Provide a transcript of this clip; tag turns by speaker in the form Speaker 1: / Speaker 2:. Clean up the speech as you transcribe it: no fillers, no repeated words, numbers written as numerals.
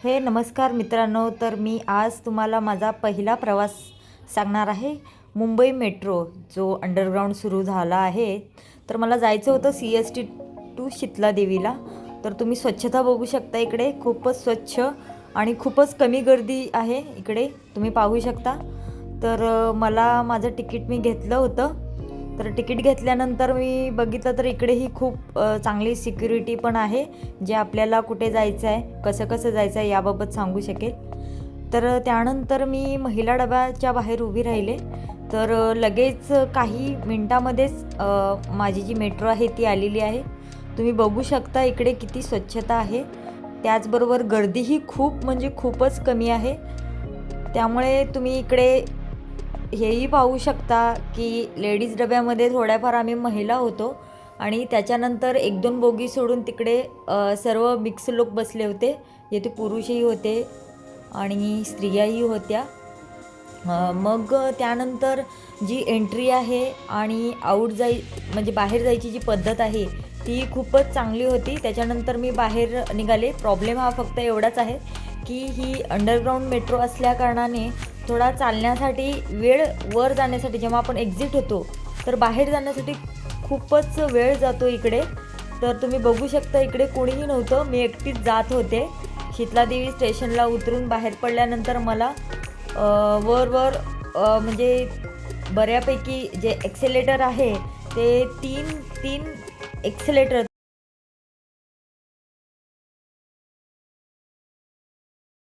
Speaker 1: हे नमस्कार मित्रांनो, तर मी आज तुम्हाला माझा पहिला प्रवास सांगणार आहे. मुंबई मेट्रो जो अंडरग्राऊंड सुरू झाला आहे, तर मला जायचं होतं CST टू शितला देवीला. तर तुम्ही स्वच्छता बघू शकता, इकडे खूपच स्वच्छ आणि खूपच कमी गर्दी आहे इकडे, तुम्ही पाहू शकता. तर मला माझं तिकीट मी घेतलं होतं. तर तिकीट घेतल्यानंतर मी बघितलं तर इकडेही खूप चांगली सिक्युरिटी पण आहे, जे आपल्याला कुठे जायचं आहे, कसं कसं जायचं आहे याबाबत सांगू शकेल. तर त्यानंतर मी महिला डब्याच्या बाहेर उभी राहिले. तर लगेच काही मिनटामध्येच माझी जी मेट्रो आहे ती आलेली आहे. तुम्ही बघू शकता इकडे किती स्वच्छता आहे, त्याचबरोबर गर्दीही खूप म्हणजे खूपच कमी आहे. त्यामुळे तुम्ही इकडे हेही पाहू शकता की लेडीज डब्यामध्ये थोड्याफार आम्ही महिला होतो आणि त्याच्यानंतर एक दोन बोगी सोडून तिकडे सर्व मिक्स लोक बसले होते, येथे पुरुषही होते आणि स्त्रियाही होत्या. मग त्यानंतर जी एंट्री आहे आणि म्हणजे बाहेर जायची जी पद्धत आहे ती खूपच चांगली होती. त्याच्यानंतर मी बाहेर निघाले. प्रॉब्लेम हा फक्त एवढाच आहे की ही अंडरग्राऊंड मेट्रो असल्याकारणाने थोडा चालण्यासाठी वेळ, वर जाण्यासाठी जेव्हा आपण एक्झिट होतो तर बाहेर जाण्यासाठी खूपच वेळ जातो इकडे. तर तुम्ही बघू शकता इकडे कोणीही नव्हतं, मी एकटीच जात होते. शितलादेवी स्टेशनला उतरून बाहेर पडल्यानंतर मला वर म्हणजे बऱ्यापैकी जे एक्सेलेटर आहे ते तीन एक्सेलेटर